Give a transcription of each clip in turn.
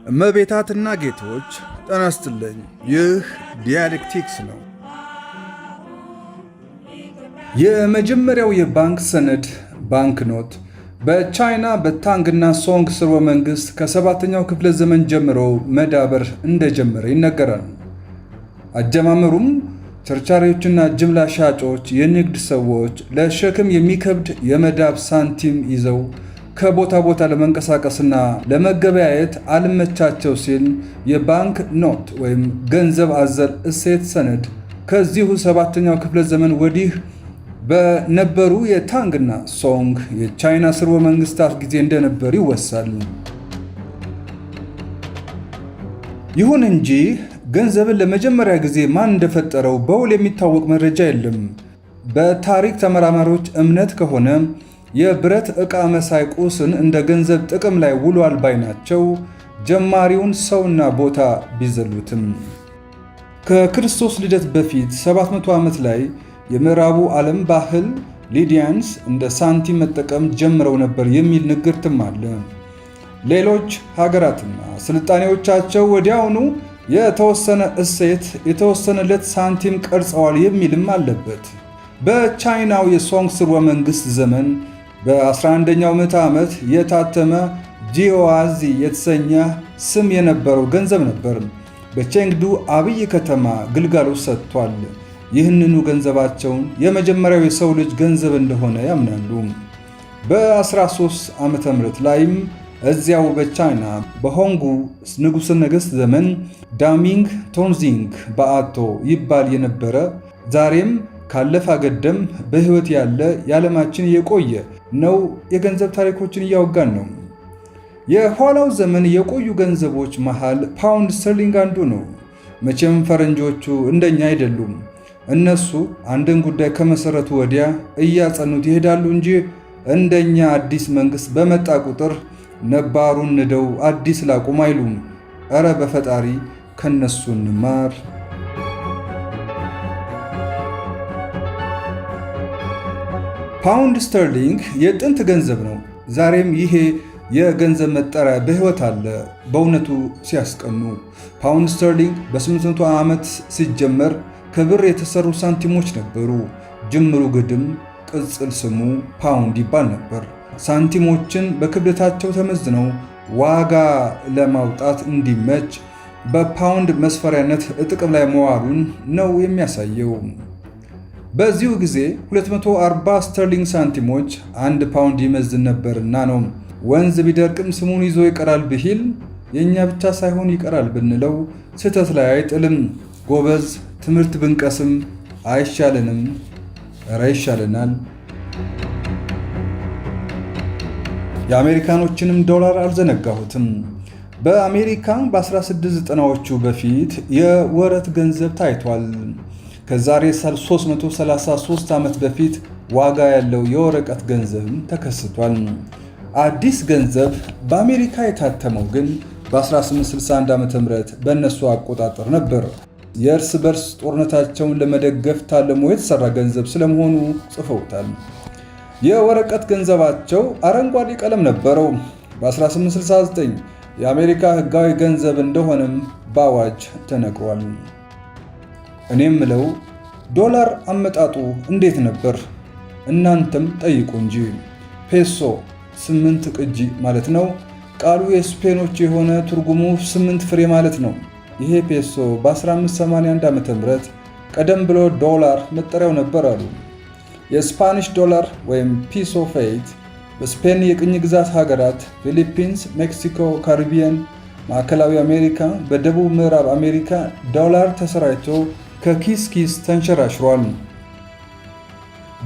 እመቤታትና ጌቶች ጤና ይስጥልኝ። ይህ ዲያሌክቲክስ ነው። የመጀመሪያው የባንክ ሰነድ ባንክ ኖት በቻይና በታንግና ሶንግ ስርወ መንግስት ከ7ኛው ክፍለ ዘመን ጀምሮ መዳበር እንደጀመረ ይነገራል። አጀማመሩም ቸርቻሪዎችና ጅምላ ሻጮች የንግድ ሰዎች ለሸክም የሚከብድ የመዳብ ሳንቲም ይዘው ከቦታ ቦታ ለመንቀሳቀስና ለመገበያየት አልመቻቸው ሲል የባንክ ኖት ወይም ገንዘብ አዘል እሴት ሰነድ ከዚሁ 7ኛው ክፍለ ዘመን ወዲህ በነበሩ የታንግና ሶንግ የቻይና ስርወ መንግስታት ጊዜ እንደነበር ይወሳል። ይሁን እንጂ ገንዘብን ለመጀመሪያ ጊዜ ማን እንደፈጠረው በውል የሚታወቅ መረጃ የለም። በታሪክ ተመራማሪዎች እምነት ከሆነ የብረት ዕቃ መሳይ ቁስን እንደ ገንዘብ ጥቅም ላይ ውሏል ባይ ናቸው። ጀማሪውን ሰውና ቦታ ቢዘሉትም ከክርስቶስ ልደት በፊት 700 ዓመት ላይ የምዕራቡ ዓለም ባህል ሊዲያንስ እንደ ሳንቲም መጠቀም ጀምረው ነበር የሚል ንግርትም አለ። ሌሎች ሀገራትና ስልጣኔዎቻቸው ወዲያውኑ የተወሰነ እሴት የተወሰነለት ሳንቲም ቀርጸዋል የሚልም አለበት። በቻይናው የሶንግ ስርወ መንግስት ዘመን በ11ኛው ምዕተ ዓመት የታተመ ጂኦዋዚ የተሰኘ ስም የነበረው ገንዘብ ነበር። በቼንግዱ አብይ ከተማ ግልጋሎት ሰጥቷል። ይህንኑ ገንዘባቸውን የመጀመሪያው የሰው ልጅ ገንዘብ እንደሆነ ያምናሉ። በ13 ዓመተ ምህረት ላይም እዚያው በቻይና በሆንጉ ንጉሠ ነገሥት ዘመን ዳሚንግ ቶንዚንግ በአቶ ይባል የነበረ ዛሬም ካለፈ ገደም በሕይወት ያለ የዓለማችን የቆየ ነው የገንዘብ ታሪኮችን እያወጋን ነው። የኋላው ዘመን የቆዩ ገንዘቦች መሃል ፓውንድ ስተርሊንግ አንዱ ነው። መቼም ፈረንጆቹ እንደኛ አይደሉም። እነሱ አንድን ጉዳይ ከመሰረቱ ወዲያ እያጸኑት ይሄዳሉ እንጂ እንደኛ አዲስ መንግስት በመጣ ቁጥር ነባሩን ንደው አዲስ ላቁም አይሉም። እረ በፈጣሪ ከነሱ እንማር። ፓውንድ ስተርሊንግ የጥንት ገንዘብ ነው። ዛሬም ይሄ የገንዘብ መጠሪያ በሕይወት አለ። በእውነቱ ሲያስቀኑ ፓውንድ ስተርሊንግ በ800 ዓመት ሲጀመር ከብር የተሰሩ ሳንቲሞች ነበሩ። ጅምሩ ግድም ቅጽል ስሙ ፓውንድ ይባል ነበር። ሳንቲሞችን በክብደታቸው ተመዝነው ዋጋ ለማውጣት እንዲመች በፓውንድ መስፈሪያነት ጥቅም ላይ መዋሉን ነው የሚያሳየው። በዚሁ ጊዜ 240 ስተርሊንግ ሳንቲሞች 1 ፓውንድ ይመዝን ነበርና ነው። ወንዝ ቢደርቅም ስሙን ይዞ ይቀራል ብሂል የእኛ ብቻ ሳይሆን ይቀራል ብንለው ስህተት ላይ አይጥልም። ጎበዝ ትምህርት ብንቀስም አይሻልንም? እረ ይሻለናል። የአሜሪካኖችንም ዶላር አልዘነጋሁትም። በአሜሪካ በ1690ዎቹ በፊት የወረት ገንዘብ ታይቷል። ከዛሬ 333 ዓመት በፊት ዋጋ ያለው የወረቀት ገንዘብም ተከስቷል። አዲስ ገንዘብ በአሜሪካ የታተመው ግን በ1861 ዓ.ም በእነሱ አቆጣጠር ነበር። የእርስ በርስ ጦርነታቸውን ለመደገፍ ታልሞ የተሰራ ገንዘብ ስለመሆኑ ጽፈውታል። የወረቀት ገንዘባቸው አረንጓዴ ቀለም ነበረው። በ1869 የአሜሪካ ሕጋዊ ገንዘብ እንደሆነም በአዋጅ ተነግሯል። እኔም ምለው ዶላር አመጣጡ እንዴት ነበር? እናንተም ጠይቁ እንጂ። ፔሶ 8 ቅጂ ማለት ነው። ቃሉ የስፔኖች የሆነ ትርጉሙ 8 ፍሬ ማለት ነው። ይሄ ፔሶ በ1581 ዓ.ም ቀደም ብሎ ዶላር መጠሪያው ነበር አሉ። የስፓኒሽ ዶላር ወይም ፒሶ ፌይት በስፔን የቅኝ ግዛት ሀገራት ፊሊፒንስ፣ ሜክሲኮ፣ ካሪቢያን፣ ማዕከላዊ አሜሪካ፣ በደቡብ ምዕራብ አሜሪካ ዶላር ተሰራጭቶ ከኪስ ኪስ ተንሸራሽሯል።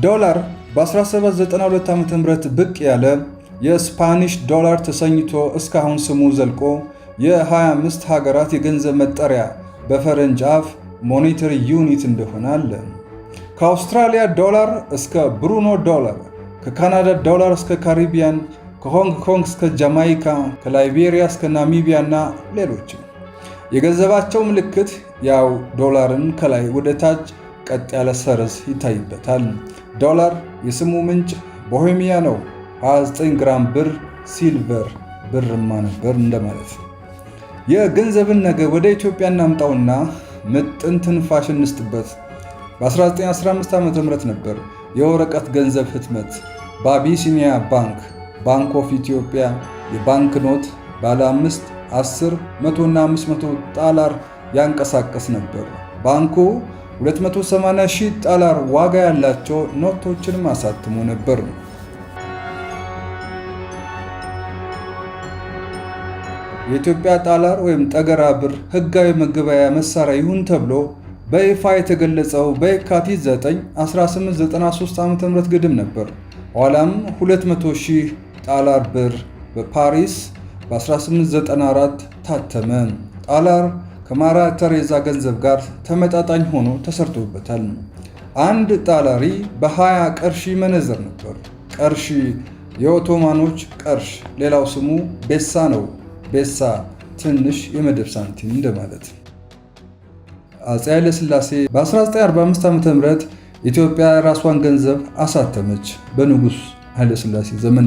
ዶላር በ1792 ዓ.ም ብቅ ያለ የስፓኒሽ ዶላር ተሰኝቶ እስካሁን ስሙ ዘልቆ የ25 ሀገራት የገንዘብ መጠሪያ በፈረንጅ አፍ ሞኔተሪ ዩኒት እንደሆነ አለ። ከአውስትራሊያ ዶላር እስከ ብሩኖ ዶላር፣ ከካናዳ ዶላር እስከ ካሪቢያን፣ ከሆንግ ኮንግ እስከ ጃማይካ፣ ከላይቤሪያ እስከ ናሚቢያ እና ሌሎችም። የገንዘባቸው ምልክት ያው ዶላርን ከላይ ወደ ታች ቀጥ ያለ ሰረዝ ይታይበታል። ዶላር የስሙ ምንጭ ቦሄሚያ ነው። 29 ግራም ብር ሲልቨር ብርማ ነበር እንደማለት ነው። የገንዘብን ነገር ወደ ኢትዮጵያ እናምጣውና ምጥን ትንፋሽ እንስጥበት። በ1915 ዓ.ም ነበር የወረቀት ገንዘብ ህትመት በአቢሲኒያ ባንክ ባንክ ኦፍ ኢትዮጵያ የባንክ ኖት ባለ 5፣ 10፣ 100 እና 500 ጣላር ያንቀሳቀስ ነበር። ባንኩ 280,000 ጣላር ዋጋ ያላቸው ኖቶችንም አሳትሞ ነበር። የኢትዮጵያ ጣላር ወይም ጠገራ ብር ህጋዊ መገበያያ መሳሪያ ይሁን ተብሎ በይፋ የተገለጸው በየካቲት 9 1893 ዓ.ም ግድም ነበር። ኋላም 200,000 ጣላር ብር በፓሪስ በ1894 ታተመ። ጣላር ከማራ ተሬዛ ገንዘብ ጋር ተመጣጣኝ ሆኖ ተሰርቶበታል። አንድ ጣላሪ በ20 ቀርሺ መነዘር ነበር። ቀርሺ የኦቶማኖች ቀርሽ፣ ሌላው ስሙ ቤሳ ነው። ቤሳ ትንሽ የመደብ ሳንቲም እንደማለት። አፄ ኃይለ ሥላሴ በ1945 ዓ.ም ኢትዮጵያ የራሷን ገንዘብ አሳተመች። በንጉሥ ኃይለ ሥላሴ ዘመን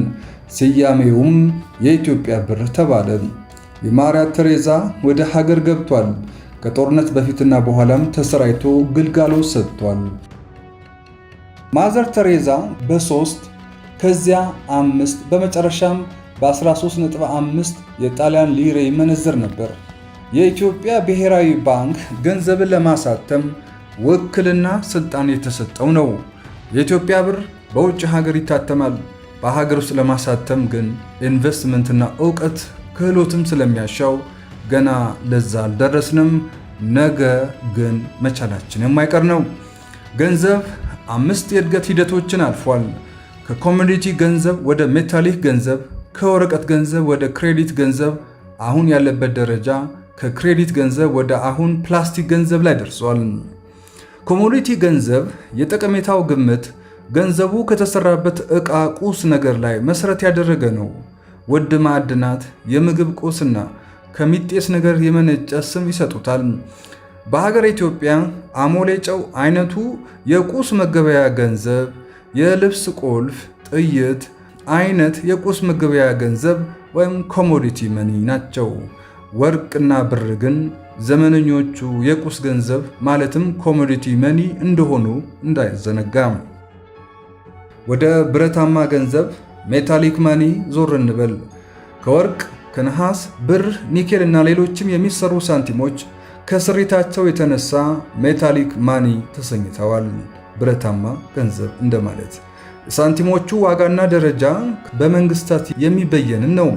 ስያሜውም የኢትዮጵያ ብር ተባለ። የማርያ ተሬዛ ወደ ሀገር ገብቷል። ከጦርነት በፊትና በኋላም ተሰራይቶ ግልጋሎት ሰጥቷል። ማዘር ተሬዛ በ3 ከዚያ 5 በመጨረሻም በ13.5 የጣሊያን ሊሬ መነዘር ነበር። የኢትዮጵያ ብሔራዊ ባንክ ገንዘብን ለማሳተም ውክልና ስልጣን የተሰጠው ነው። የኢትዮጵያ ብር በውጭ ሀገር ይታተማል። በሀገር ውስጥ ለማሳተም ግን ኢንቨስትመንትና ዕውቀት ክህሎትም ስለሚያሻው ገና ለዛ አልደረስንም። ነገ ግን መቻላችን የማይቀር ነው። ገንዘብ 5 የእድገት ሂደቶችን አልፏል። ከኮሞዲቲ ገንዘብ ወደ ሜታሊክ ገንዘብ፣ ከወረቀት ገንዘብ ወደ ክሬዲት ገንዘብ፣ አሁን ያለበት ደረጃ ከክሬዲት ገንዘብ ወደ አሁን ፕላስቲክ ገንዘብ ላይ ደርሷል። ኮሞዲቲ ገንዘብ የጠቀሜታው ግምት ገንዘቡ ከተሰራበት ዕቃ ቁስ ነገር ላይ መሰረት ያደረገ ነው። ውድ ማዕድናት፣ የምግብ ቁስና ከሚጤስ ነገር የመነጨ ስም ይሰጡታል። በሀገር ኢትዮጵያ አሞሌ ጨው አይነቱ የቁስ መገበያ ገንዘብ፣ የልብስ ቁልፍ፣ ጥይት አይነት የቁስ መገበያ ገንዘብ ወይም ኮሞዲቲ መኒ ናቸው። ወርቅና ብር ግን ዘመነኞቹ የቁስ ገንዘብ ማለትም ኮሞዲቲ መኒ እንደሆኑ እንዳይዘነጋ። ወደ ብረታማ ገንዘብ ሜታሊክ ማኒ ዞር እንበል። ከወርቅ፣ ከነሐስ፣ ብር፣ ኒኬል እና ሌሎችም የሚሰሩ ሳንቲሞች ከስሪታቸው የተነሳ ሜታሊክ ማኒ ተሰኝተዋል። ብረታማ ገንዘብ እንደማለት። ሳንቲሞቹ ዋጋና ደረጃ በመንግስታት የሚበየን ነው።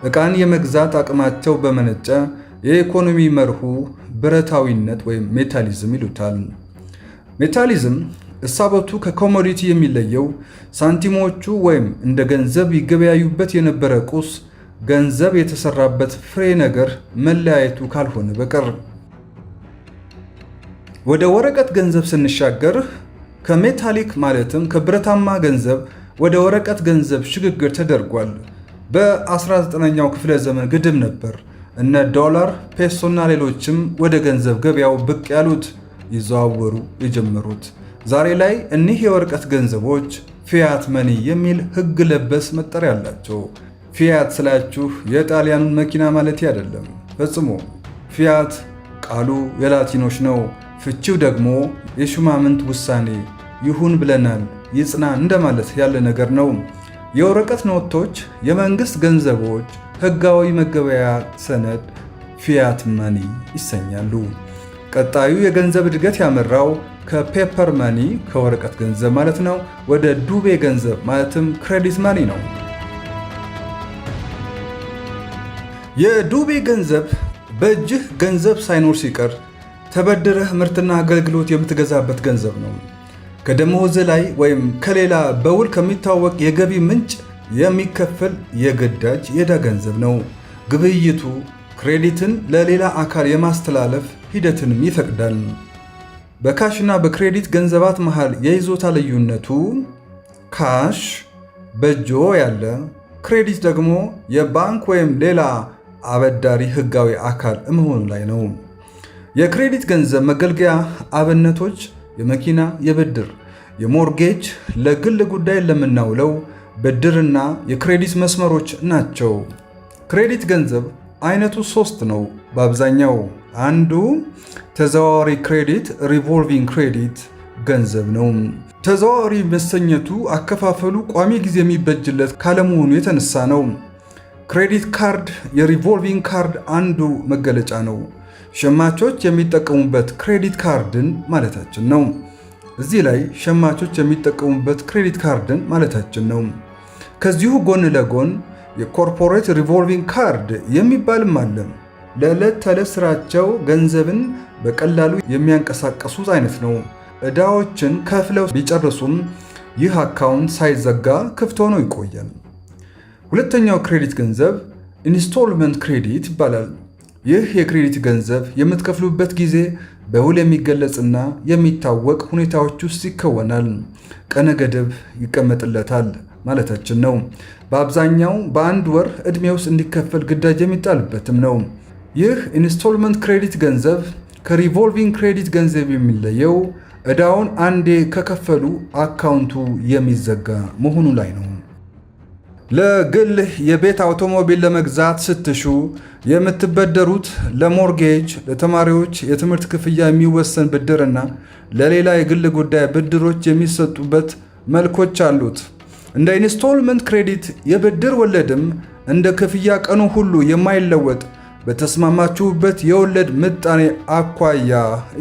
ዕቃን የመግዛት አቅማቸው በመነጨ የኢኮኖሚ መርሁ ብረታዊነት ወይም ሜታሊዝም ይሉታል። ሜታሊዝም እሳበቱ ከኮሞዲቲ የሚለየው ሳንቲሞቹ ወይም እንደ ገንዘብ ይገበያዩበት የነበረ ቁስ ገንዘብ የተሰራበት ፍሬ ነገር መለያየቱ ካልሆነ በቀር። ወደ ወረቀት ገንዘብ ስንሻገር ከሜታሊክ ማለትም ከብረታማ ገንዘብ ወደ ወረቀት ገንዘብ ሽግግር ተደርጓል። በ19ኛው ክፍለ ዘመን ግድም ነበር እነ ዶላር፣ ፔሶና ሌሎችም ወደ ገንዘብ ገበያው ብቅ ያሉት ይዘዋወሩ የጀመሩት። ዛሬ ላይ እኒህ የወረቀት ገንዘቦች ፊያት መኒ የሚል ሕግ ለበስ መጠሪያ አላቸው። ፊያት ስላችሁ የጣሊያኑን መኪና ማለት አይደለም፣ ፈጽሞ። ፊያት ቃሉ የላቲኖች ነው። ፍቺው ደግሞ የሹማምንት ውሳኔ፣ ይሁን ብለናል፣ ይጽና እንደማለት ያለ ነገር ነው። የወረቀት ኖቶች፣ የመንግስት ገንዘቦች፣ ህጋዊ መገበያ ሰነድ ፊያት መኒ ይሰኛሉ። ቀጣዩ የገንዘብ እድገት ያመራው ከፔፐር መኒ ከወረቀት ገንዘብ ማለት ነው ወደ ዱቤ ገንዘብ ማለትም ክሬዲት መኒ ነው። የዱቤ ገንዘብ በእጅህ ገንዘብ ሳይኖር ሲቀር ተበድረህ ምርትና አገልግሎት የምትገዛበት ገንዘብ ነው። ከደሞዝ ላይ ወይም ከሌላ በውል ከሚታወቅ የገቢ ምንጭ የሚከፈል የግዳጅ የዕዳ ገንዘብ ነው። ግብይቱ ክሬዲትን ለሌላ አካል የማስተላለፍ ሂደትንም ይፈቅዳል። በካሽና በክሬዲት ገንዘባት መሃል የይዞታ ልዩነቱ ካሽ በእጆ ያለ፣ ክሬዲት ደግሞ የባንክ ወይም ሌላ አበዳሪ ህጋዊ አካል መሆኑ ላይ ነው። የክሬዲት ገንዘብ መገልገያ አብነቶች የመኪና፣ የብድር፣ የሞርጌጅ፣ ለግል ጉዳይ ለምናውለው ብድርና የክሬዲት መስመሮች ናቸው። ክሬዲት ገንዘብ አይነቱ 3 ነው በአብዛኛው። አንዱ ተዘዋዋሪ ክሬዲት ሪቮልቪንግ ክሬዲት ገንዘብ ነው። ተዘዋዋሪ መሰኘቱ አከፋፈሉ ቋሚ ጊዜ የሚበጅለት ካለመሆኑ የተነሳ ነው። ክሬዲት ካርድ የሪቮልቪንግ ካርድ አንዱ መገለጫ ነው። ሸማቾች የሚጠቀሙበት ክሬዲት ካርድን ማለታችን ነው። እዚህ ላይ ሸማቾች የሚጠቀሙበት ክሬዲት ካርድን ማለታችን ነው። ከዚሁ ጎን ለጎን የኮርፖሬት ሪቮልቪንግ ካርድ የሚባልም አለ። ለዕለት ተዕለት ስራቸው ገንዘብን በቀላሉ የሚያንቀሳቀሱት አይነት ነው። ዕዳዎችን ከፍለው ቢጨርሱም ይህ አካውንት ሳይዘጋ ክፍት ሆኖ ይቆያል። ሁለተኛው ክሬዲት ገንዘብ ኢንስቶልመንት ክሬዲት ይባላል። ይህ የክሬዲት ገንዘብ የምትከፍሉበት ጊዜ በውል የሚገለጽና የሚታወቅ ሁኔታዎች ውስጥ ይከወናል። ቀነ ገደብ ይቀመጥለታል ማለታችን ነው። በአብዛኛው በአንድ ወር ዕድሜ ውስጥ እንዲከፈል ግዳጅ የሚጣልበትም ነው። ይህ ኢንስቶልመንት ክሬዲት ገንዘብ ከሪቮልቪንግ ክሬዲት ገንዘብ የሚለየው ዕዳውን አንዴ ከከፈሉ አካውንቱ የሚዘጋ መሆኑ ላይ ነው። ለግል የቤት አውቶሞቢል ለመግዛት ስትሹ የምትበደሩት ለሞርጌጅ፣ ለተማሪዎች የትምህርት ክፍያ የሚወሰን ብድርና ለሌላ የግል ጉዳይ ብድሮች የሚሰጡበት መልኮች አሉት። እንደ ኢንስቶልመንት ክሬዲት የብድር ወለድም እንደ ክፍያ ቀኑ ሁሉ የማይለወጥ በተስማማችሁበት የወለድ ምጣኔ አኳያ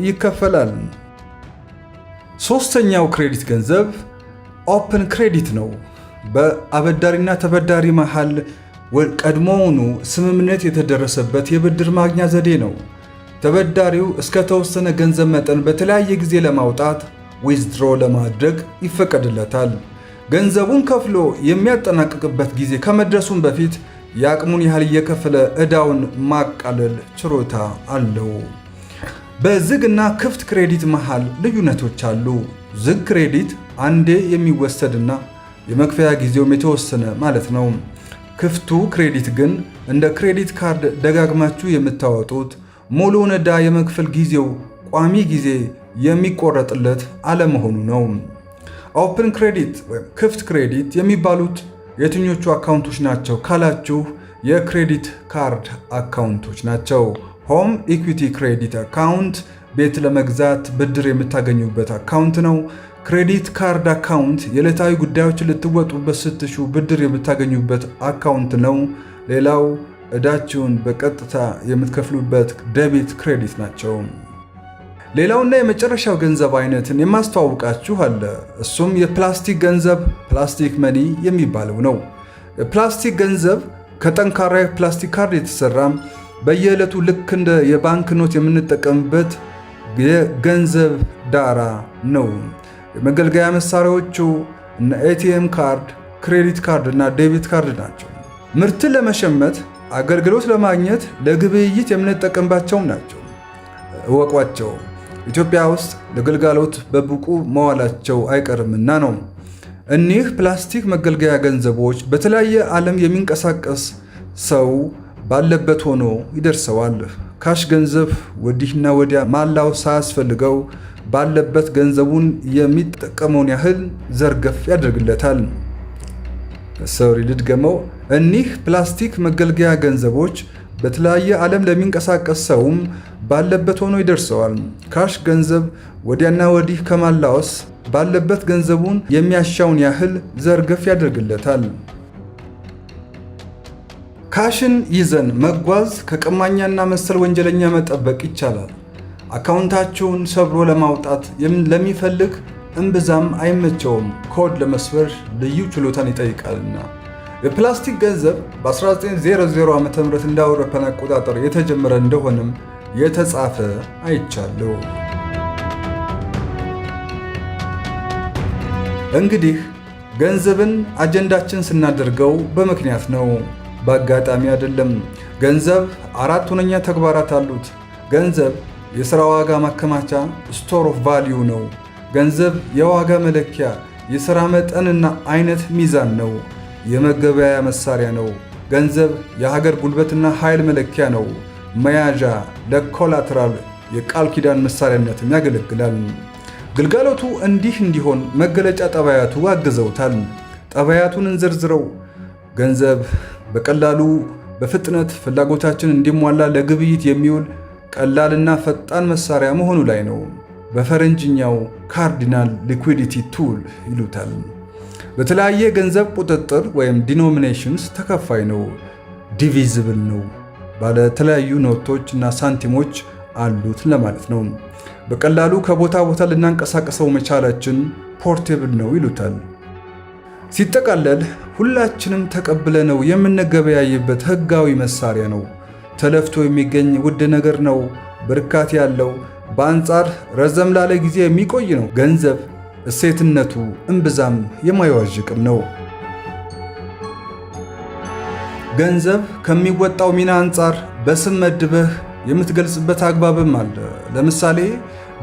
ይከፈላል። ሶስተኛው ክሬዲት ገንዘብ ኦፕን ክሬዲት ነው። በአበዳሪና ተበዳሪ መሃል ቀድሞውኑ ስምምነት የተደረሰበት የብድር ማግኛ ዘዴ ነው። ተበዳሪው እስከ ተወሰነ ገንዘብ መጠን በተለያየ ጊዜ ለማውጣት ዊዝድሮ ለማድረግ ይፈቀድለታል። ገንዘቡን ከፍሎ የሚያጠናቅቅበት ጊዜ ከመድረሱም በፊት የአቅሙን ያህል እየከፈለ ዕዳውን ማቃለል ችሎታ አለው። በዝግ እና ክፍት ክሬዲት መሃል ልዩነቶች አሉ። ዝግ ክሬዲት አንዴ የሚወሰድና የመክፈያ ጊዜውም የተወሰነ ማለት ነው። ክፍቱ ክሬዲት ግን እንደ ክሬዲት ካርድ ደጋግማችሁ የምታወጡት ሙሉውን ዕዳ የመክፈል ጊዜው ቋሚ ጊዜ የሚቆረጥለት አለመሆኑ ነው። ኦፕን ክሬዲት ወይም ክፍት ክሬዲት የሚባሉት የትኞቹ አካውንቶች ናቸው ካላችሁ የክሬዲት ካርድ አካውንቶች ናቸው። ሆም ኢኩዊቲ ክሬዲት አካውንት ቤት ለመግዛት ብድር የምታገኙበት አካውንት ነው። ክሬዲት ካርድ አካውንት የዕለታዊ ጉዳዮችን ልትወጡበት ስትሹ ብድር የምታገኙበት አካውንት ነው። ሌላው ዕዳችሁን በቀጥታ የምትከፍሉበት ዴቢት ክሬዲት ናቸው። ሌላውና የመጨረሻው ገንዘብ አይነትን የማስተዋወቃችሁ አለ። እሱም የፕላስቲክ ገንዘብ ፕላስቲክ መኒ የሚባለው ነው። የፕላስቲክ ገንዘብ ከጠንካራ የፕላስቲክ ካርድ የተሰራ በየዕለቱ ልክ እንደ የባንክ ኖት የምንጠቀምበት የገንዘብ ዳራ ነው። የመገልገያ መሳሪያዎቹ እነ ኤቲኤም ካርድ፣ ክሬዲት ካርድ እና ዴቢት ካርድ ናቸው። ምርትን ለመሸመት፣ አገልግሎት ለማግኘት፣ ለግብይት የምንጠቀምባቸውም ናቸው። እወቋቸው። ኢትዮጵያ ውስጥ ለግልጋሎት በብቁ መዋላቸው አይቀርምና ነው። እኒህ ፕላስቲክ መገልገያ ገንዘቦች በተለያየ ዓለም የሚንቀሳቀስ ሰው ባለበት ሆኖ ይደርሰዋል። ካሽ ገንዘብ ወዲህና ወዲያ ማላው ሳያስፈልገው ባለበት ገንዘቡን የሚጠቀመውን ያህል ዘርገፍ ያደርግለታል። ሰውሪ ልድገመው። እኒህ ፕላስቲክ መገልገያ ገንዘቦች በተለያየ ዓለም ለሚንቀሳቀስ ሰውም ባለበት ሆኖ ይደርሰዋል። ካሽ ገንዘብ ወዲያና ወዲህ ከማላወስ ባለበት ገንዘቡን የሚያሻውን ያህል ዘርገፍ ያደርግለታል። ካሽን ይዘን መጓዝ ከቀማኛና መሰል ወንጀለኛ መጠበቅ ይቻላል። አካውንታችሁን ሰብሮ ለማውጣት ለሚፈልግ እምብዛም አይመቸውም፣ ኮድ ለመስበር ልዩ ችሎታን ይጠይቃልና። የፕላስቲክ ገንዘብ በ1900 ዓ.ም እንደ አውሮፓውያን አቆጣጠር የተጀመረ እንደሆነም የተጻፈ አይቻለሁ። እንግዲህ ገንዘብን አጀንዳችን ስናደርገው በምክንያት ነው፣ በአጋጣሚ አይደለም። ገንዘብ 4 ሁነኛ ተግባራት አሉት። ገንዘብ የሥራ ዋጋ ማከማቻ ስቶር ኦፍ ቫልዩ ነው። ገንዘብ የዋጋ መለኪያ፣ የሥራ መጠንና አይነት ሚዛን ነው። የመገበያያ መሳሪያ ነው። ገንዘብ የሀገር ጉልበትና ኃይል መለኪያ ነው። መያዣ፣ ለኮላትራል የቃል ኪዳን መሳሪያነትም ያገለግላል። ግልጋሎቱ እንዲህ እንዲሆን መገለጫ ጠባያቱ አግዘውታል። ጠባያቱን እንዘርዝረው። ገንዘብ በቀላሉ በፍጥነት ፍላጎታችን እንዲሟላ ለግብይት የሚውል ቀላልና ፈጣን መሳሪያ መሆኑ ላይ ነው። በፈረንጅኛው ካርዲናል ሊኩዊዲቲ ቱል ይሉታል። በተለያየ ገንዘብ ቁጥጥር ወይም ዲኖሚኔሽንስ ተከፋይ ነው። ዲቪዚብል ነው። ባለ ተለያዩ ኖቶች እና ሳንቲሞች አሉት ለማለት ነው። በቀላሉ ከቦታ ቦታ ልናንቀሳቀሰው መቻላችን ፖርቴብል ነው ይሉታል። ሲጠቃለል ሁላችንም ተቀብለነው የምንገበያይበት ህጋዊ መሳሪያ ነው። ተለፍቶ የሚገኝ ውድ ነገር ነው። በርካት ያለው በአንጻር ረዘም ላለ ጊዜ የሚቆይ ነው። ገንዘብ እሴትነቱ እምብዛም የማይዋዥቅም ነው። ገንዘብ ከሚወጣው ሚና አንጻር በስም መድበህ የምትገልጽበት አግባብም አለ። ለምሳሌ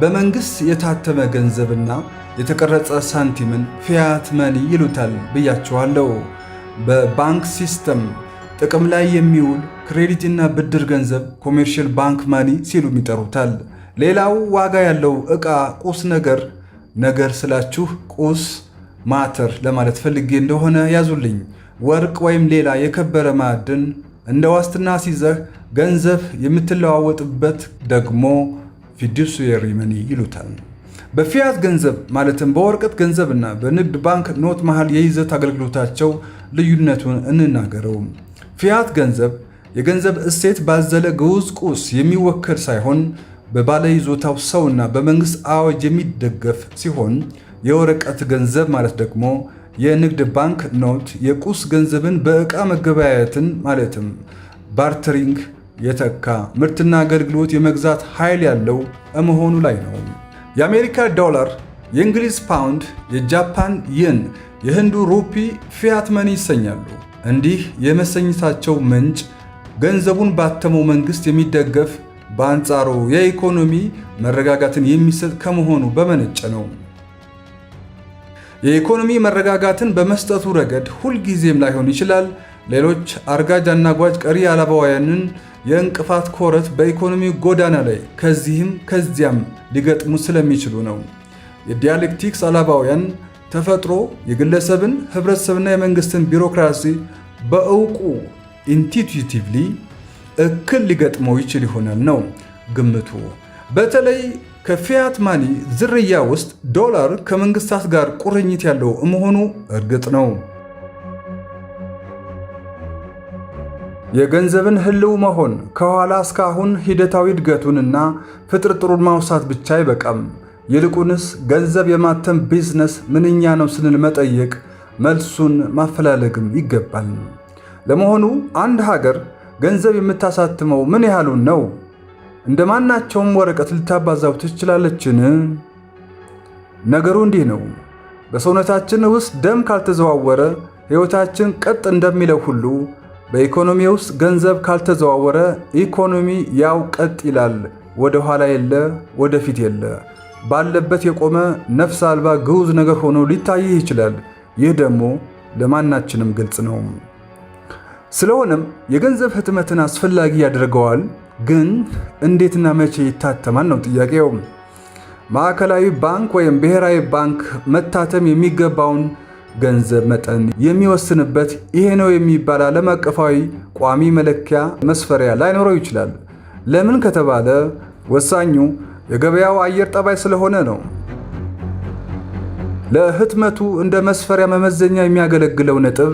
በመንግስት የታተመ ገንዘብና የተቀረጸ ሳንቲምን ፊያት መኒ ይሉታል ብያችኋለሁ። በባንክ ሲስተም ጥቅም ላይ የሚውል ክሬዲትና ብድር ገንዘብ ኮሜርሻል ባንክ ማኒ ሲሉም ይጠሩታል። ሌላው ዋጋ ያለው ዕቃ ቁስ ነገር ስላችሁ ቁስ ማተር ለማለት ፈልጌ እንደሆነ ያዙልኝ። ወርቅ ወይም ሌላ የከበረ ማዕድን እንደ ዋስትና ሲዘህ ገንዘብ የምትለዋወጥበት ደግሞ ፊዱሲየሪ መኒ ይሉታል። በፊያት ገንዘብ ማለትም በወረቀት ገንዘብና በንግድ ባንክ ኖት መሃል የይዘት አገልግሎታቸው ልዩነቱን እንናገረው። ፊያት ገንዘብ የገንዘብ እሴት ባዘለ ግዑዝ ቁስ የሚወከል ሳይሆን በባለ ይዞታው ሰውና በመንግስት አዋጅ የሚደገፍ ሲሆን፣ የወረቀት ገንዘብ ማለት ደግሞ የንግድ ባንክ ኖት የቁስ ገንዘብን በዕቃ መገበያየትን ማለትም ባርተሪንግ የተካ ምርትና አገልግሎት የመግዛት ኃይል ያለው መሆኑ ላይ ነው። የአሜሪካ ዶላር፣ የእንግሊዝ ፓውንድ፣ የጃፓን የን፣ የህንዱ ሩፒ ፊያት መኒ ይሰኛሉ። እንዲህ የመሰኘታቸው ምንጭ ገንዘቡን ባተመው መንግስት የሚደገፍ በአንጻሩ የኢኮኖሚ መረጋጋትን የሚሰጥ ከመሆኑ በመነጨ ነው። የኢኮኖሚ መረጋጋትን በመስጠቱ ረገድ ሁልጊዜም ላይሆን ይችላል። ሌሎች አርጋጅ አናጓጅ ቀሪ አላባውያንን የእንቅፋት ኮረት በኢኮኖሚ ጎዳና ላይ ከዚህም ከዚያም ሊገጥሙ ስለሚችሉ ነው። የዲያሌክቲክስ አላባውያን ተፈጥሮ የግለሰብን ህብረተሰብና የመንግስትን ቢሮክራሲ በእውቁ ኢንቱዊቲቭሊ እክል ሊገጥመው ይችል ይሆናል ነው ግምቱ። በተለይ ከፊያት ማኒ ዝርያ ውስጥ ዶላር ከመንግስታት ጋር ቁርኝት ያለው መሆኑ እርግጥ ነው። የገንዘብን ህልው መሆን ከኋላ እስካሁን ሂደታዊ እድገቱንና ፍጥርጥሩን ማውሳት ብቻ አይበቃም። ይልቁንስ ገንዘብ የማተም ቢዝነስ ምንኛ ነው ስንል መጠየቅ፣ መልሱን ማፈላለግም ይገባል። ለመሆኑ አንድ ሀገር ገንዘብ የምታሳትመው ምን ያህሉን ነው? እንደማናቸውም ወረቀት ልታባዛው ትችላለችን? ነገሩ እንዲህ ነው። በሰውነታችን ውስጥ ደም ካልተዘዋወረ ሕይወታችን ቀጥ እንደሚለው ሁሉ በኢኮኖሚ ውስጥ ገንዘብ ካልተዘዋወረ ኢኮኖሚ ያው ቀጥ ይላል። ወደ ኋላ የለ፣ ወደፊት የለ። ባለበት የቆመ ነፍስ አልባ ግዑዝ ነገር ሆኖ ሊታይህ ይችላል። ይህ ደግሞ ለማናችንም ግልጽ ነው። ስለሆነም የገንዘብ ህትመትን አስፈላጊ ያደርገዋል። ግን እንዴትና መቼ ይታተማል ነው ጥያቄው። ማዕከላዊ ባንክ ወይም ብሔራዊ ባንክ መታተም የሚገባውን ገንዘብ መጠን የሚወስንበት ይሄ ነው የሚባል ዓለም አቀፋዊ ቋሚ መለኪያ መስፈሪያ ላይኖረው ይችላል። ለምን ከተባለ ወሳኙ የገበያው አየር ጠባይ ስለሆነ ነው። ለህትመቱ እንደ መስፈሪያ መመዘኛ የሚያገለግለው ነጥብ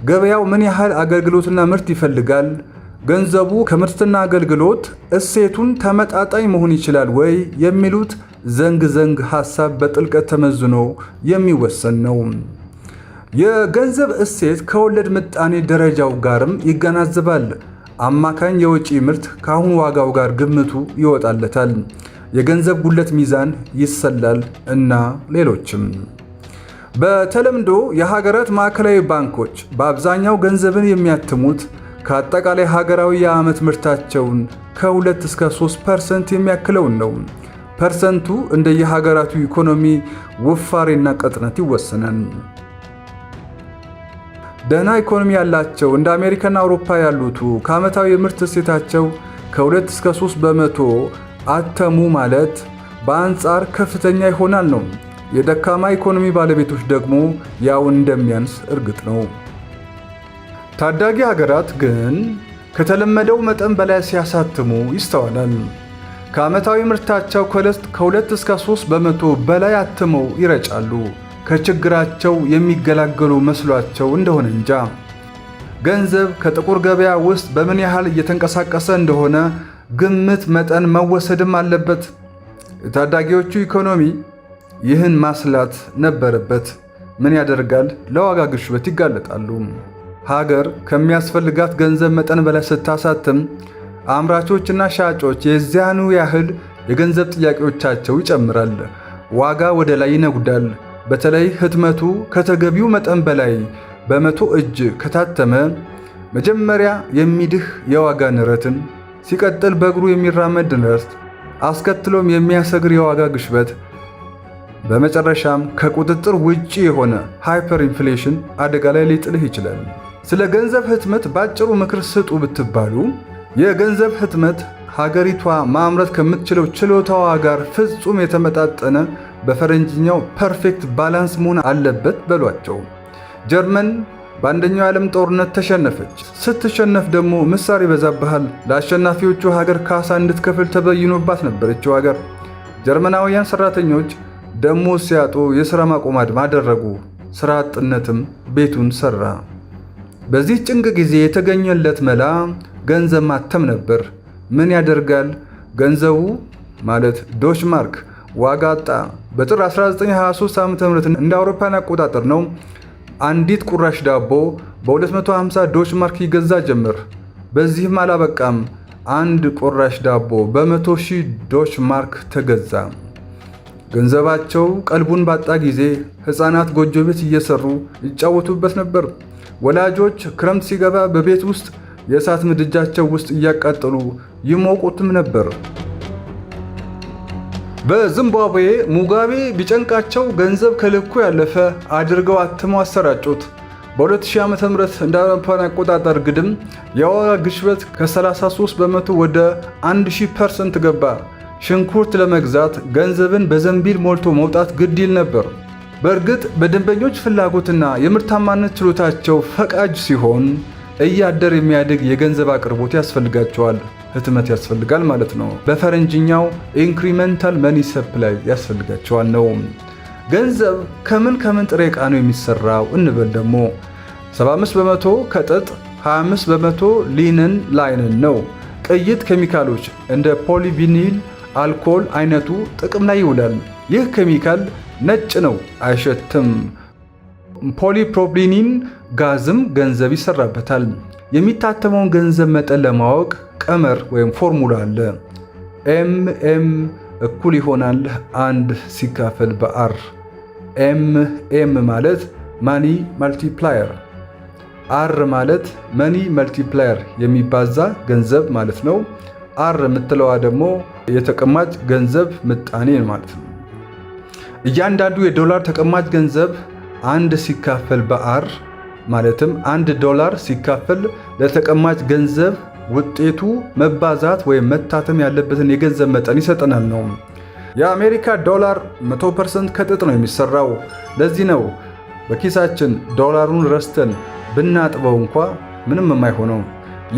ገበያው ምን ያህል አገልግሎትና ምርት ይፈልጋል፣ ገንዘቡ ከምርትና አገልግሎት እሴቱን ተመጣጣኝ መሆን ይችላል ወይ የሚሉት ዘንግ ሐሳብ በጥልቀት ተመዝኖ የሚወሰን ነው። የገንዘብ እሴት ከወለድ ምጣኔ ደረጃው ጋርም ይገናዘባል። አማካኝ የወጪ ምርት ከአሁን ዋጋው ጋር ግምቱ ይወጣለታል። የገንዘብ ጉለት ሚዛን ይሰላል እና ሌሎችም። በተለምዶ የሀገራት ማዕከላዊ ባንኮች በአብዛኛው ገንዘብን የሚያትሙት ከአጠቃላይ ሀገራዊ የዓመት ምርታቸውን ከ2 እስከ 3% የሚያክለውን ነው። ፐርሰንቱ እንደየሀገራቱ ኢኮኖሚ ውፋሬና ቅጥነት ይወሰናል። ደህና ኢኮኖሚ ያላቸው እንደ አሜሪካና አውሮፓ ያሉቱ ከዓመታዊ የምርት እሴታቸው ከ2 እስከ 3% አተሙ ማለት በአንጻር ከፍተኛ ይሆናል ነው። የደካማ ኢኮኖሚ ባለቤቶች ደግሞ ያው እንደሚያንስ እርግጥ ነው። ታዳጊ ሀገራት ግን ከተለመደው መጠን በላይ ሲያሳትሙ ይስተዋላል። ከዓመታዊ ምርታቸው ከ2 እስከ 3 በመቶ በላይ አትመው ይረጫሉ። ከችግራቸው የሚገላገሉ መስሏቸው እንደሆነ እንጃ። ገንዘብ ከጥቁር ገበያ ውስጥ በምን ያህል እየተንቀሳቀሰ እንደሆነ ግምት መጠን መወሰድም አለበት። የታዳጊዎቹ ኢኮኖሚ ይህን ማስላት ነበረበት። ምን ያደርጋል፣ ለዋጋ ግሽበት ይጋለጣሉ። ሀገር ከሚያስፈልጋት ገንዘብ መጠን በላይ ስታሳትም አምራቾችና ሻጮች የዚያኑ ያህል የገንዘብ ጥያቄዎቻቸው ይጨምራል። ዋጋ ወደ ላይ ይነጉዳል። በተለይ ህትመቱ ከተገቢው መጠን በላይ በመቶ እጅ ከታተመ መጀመሪያ የሚድህ የዋጋ ንረትን፣ ሲቀጥል በእግሩ የሚራመድ ንረት፣ አስከትሎም የሚያሰግር የዋጋ ግሽበት፣ በመጨረሻም ከቁጥጥር ውጪ የሆነ ሃይፐር ኢንፍሌሽን አደጋ ላይ ሊጥልህ ይችላል። ስለ ገንዘብ ህትመት ባጭሩ ምክር ስጡ ብትባሉ የገንዘብ ህትመት ሀገሪቷ ማምረት ከምትችለው ችሎታዋ ጋር ፍጹም የተመጣጠነ በፈረንጅኛው ፐርፌክት ባላንስ መሆን አለበት በሏቸው። ጀርመን በአንደኛው የዓለም ጦርነት ተሸነፈች። ስትሸነፍ ደግሞ ምሳር ይበዛብሃል። ለአሸናፊዎቹ ሀገር ካሳ እንድትከፍል ተበይኖባት ነበረችው ሀገር። ጀርመናውያን ሰራተኞች ደሞዝ ሲያጡ የሥራ ማቆም አድማ አደረጉ። ሥራ አጥነትም ቤቱን ሠራ። በዚህ ጭንቅ ጊዜ የተገኘለት መላ ገንዘብ ማተም ነበር። ምን ያደርጋል፣ ገንዘቡ ማለት ዶች ማርክ ዋጋ አጣ። በጥር 1923 ዓ.ም እንደ አውሮፓውያን አቆጣጠር ነው። አንዲት ቁራሽ ዳቦ በ250 ዶች ማርክ ይገዛ ጀመር። በዚህም አላበቃም። አንድ ቁራሽ ዳቦ በ100,000 ዶች ማርክ ተገዛ። ገንዘባቸው ቀልቡን ባጣ ጊዜ ሕፃናት ጎጆ ቤት እየሰሩ ይጫወቱበት ነበር። ወላጆች ክረምት ሲገባ በቤት ውስጥ የእሳት ምድጃቸው ውስጥ እያቃጠሉ ይሞቁትም ነበር። በዚምባብዌ ሙጋቤ ቢጨንቃቸው ገንዘብ ከልኩ ያለፈ አድርገው አትመው አሰራጩት። በ2000 ዓ.ም እንደ አውሮፓውያን አቆጣጠር ግድም የዋጋ ግሽበት ከ33 በመቶ ወደ 1000% ገባ። ሽንኩርት ለመግዛት ገንዘብን በዘንቢል ሞልቶ መውጣት ግድ ይል ነበር። በእርግጥ በደንበኞች ፍላጎትና የምርታማነት ችሎታቸው ፈቃጅ ሲሆን እያደር የሚያድግ የገንዘብ አቅርቦት ያስፈልጋቸዋል። ህትመት ያስፈልጋል ማለት ነው። በፈረንጅኛው ኢንክሪመንታል መኒ ሰፕላይ ያስፈልጋቸዋል ነው። ገንዘብ ከምን ጥሬ ዕቃ ነው የሚሰራው እንበል ደግሞ 75 በመቶ ከጥጥ፣ 25 በመቶ ሊነን ላይነን ነው። ቅይጥ ኬሚካሎች እንደ ፖሊቪኒል አልኮል አይነቱ ጥቅም ላይ ይውላል። ይህ ኬሚካል ነጭ ነው፣ አይሸትም። ፖሊፕሮፒሊን ጋዝም ገንዘብ ይሰራበታል። የሚታተመውን ገንዘብ መጠን ለማወቅ ቀመር ወይም ፎርሙላ አለ። ኤም እኩል ይሆናል 1 ሲካፈል በአር። ኤም ማለት ማኒ መልቲፕላየር፣ አር ማለት መኒ መልቲፕላየር የሚባዛ ገንዘብ ማለት ነው። አር የምትለዋ ደግሞ የተቀማጭ ገንዘብ ምጣኔ ማለት ነው። እያንዳንዱ የዶላር ተቀማጭ ገንዘብ 1 ሲካፈል በአር ማለትም $1 ሲካፈል ለተቀማጭ ገንዘብ ውጤቱ መባዛት ወይም መታተም ያለበትን የገንዘብ መጠን ይሰጠናል ነው። የአሜሪካ ዶላር 100% ከጥጥ ነው የሚሰራው። ለዚህ ነው በኪሳችን ዶላሩን ረስተን ብናጥበው እንኳ ምንም የማይሆነው።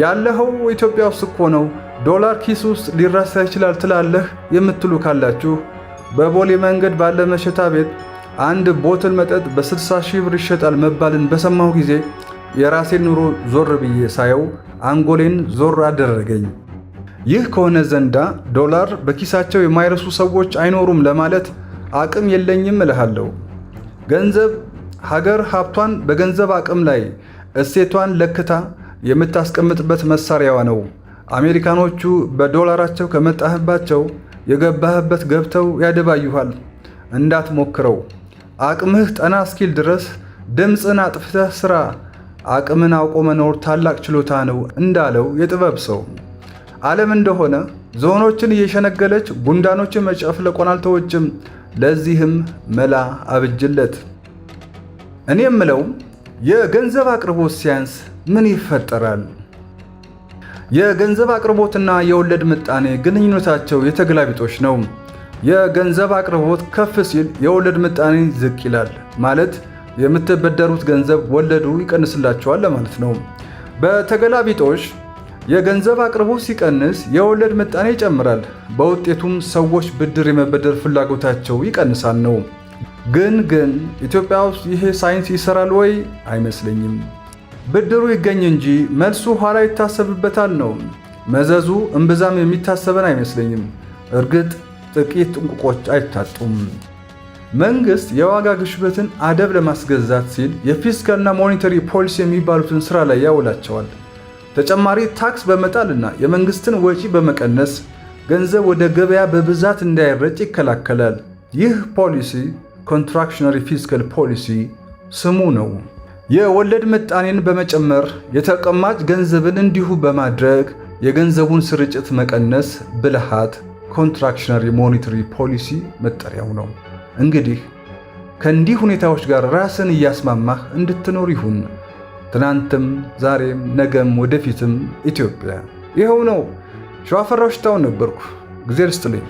ያለኸው ኢትዮጵያ ውስጥ እኮ ነው፣ ዶላር ኪስ ውስጥ ሊረሳ ይችላል ትላለህ የምትሉ ካላችሁ በቦሌ መንገድ ባለ መሸታ ቤት አንድ ቦትል መጠጥ በ60,000 ብር ይሸጣል መባልን በሰማሁ ጊዜ የራሴን ኑሮ ዞር ብዬ ሳየው አንጎሌን ዞር አደረገኝ። ይህ ከሆነ ዘንዳ ዶላር በኪሳቸው የማይረሱ ሰዎች አይኖሩም ለማለት አቅም የለኝም እልሃለሁ። ገንዘብ ሀገር ሀብቷን በገንዘብ አቅም ላይ እሴቷን ለክታ የምታስቀምጥበት መሳሪያዋ ነው። አሜሪካኖቹ በዶላራቸው ከመጣህባቸው የገባህበት ገብተው ያደባዩሃል። እንዳትሞክረው። አቅምህ ጠና እስኪል ድረስ ድምፅን አጥፍተህ ስራ። አቅምን አውቆ መኖር ታላቅ ችሎታ ነው እንዳለው የጥበብ ሰው። ዓለም እንደሆነ ዝሆኖችን እየሸነገለች ጉንዳኖችን መጨፍለቆን አልተወችም። ለዚህም መላ አብጅለት። እኔ የምለው የገንዘብ አቅርቦት ሲያንስ ምን ይፈጠራል? የገንዘብ አቅርቦትና የወለድ ምጣኔ ግንኙነታቸው የተገላቢጦሽ ነው። የገንዘብ አቅርቦት ከፍ ሲል የወለድ ምጣኔ ዝቅ ይላል። ማለት የምትበደሩት ገንዘብ ወለዱ ይቀንስላቸዋል ለማለት ነው። በተገላቢጦሽ የገንዘብ አቅርቦት ሲቀንስ የወለድ ምጣኔ ይጨምራል። በውጤቱም ሰዎች ብድር የመበደር ፍላጎታቸው ይቀንሳል ነው። ግን ኢትዮጵያ ውስጥ ይሄ ሳይንስ ይሰራል ወይ? አይመስለኝም። ብድሩ ይገኝ እንጂ መልሱ ኋላ ይታሰብበታል ነው። መዘዙ እምብዛም የሚታሰበን አይመስለኝም። እርግጥ ጥቂት ጥንቁቆች አይታጡም። መንግስት የዋጋ ግሽበትን አደብ ለማስገዛት ሲል የፊስካልና ሞኔታሪ ፖሊሲ የሚባሉትን ስራ ላይ ያውላቸዋል። ተጨማሪ ታክስ በመጣልና የመንግስትን ወጪ በመቀነስ ገንዘብ ወደ ገበያ በብዛት እንዳይረጭ ይከላከላል። ይህ ፖሊሲ ኮንትራክሽነሪ ፊስካል ፖሊሲ ስሙ ነው። የወለድ ምጣኔን በመጨመር የተቀማጭ ገንዘብን እንዲሁ በማድረግ የገንዘቡን ስርጭት መቀነስ ብልሃት ኮንትራክሽነሪ ሞኔታሪ ፖሊሲ መጠሪያው ነው። እንግዲህ ከእንዲህ ሁኔታዎች ጋር ራስን እያስማማህ እንድትኖር ይሁን። ትናንትም ዛሬም ነገም ወደፊትም ኢትዮጵያ። ይኸው ነው። ሸዋፈራው ሽታውን ነበርኩ። እግዚአብሔር ይስጥልኝ።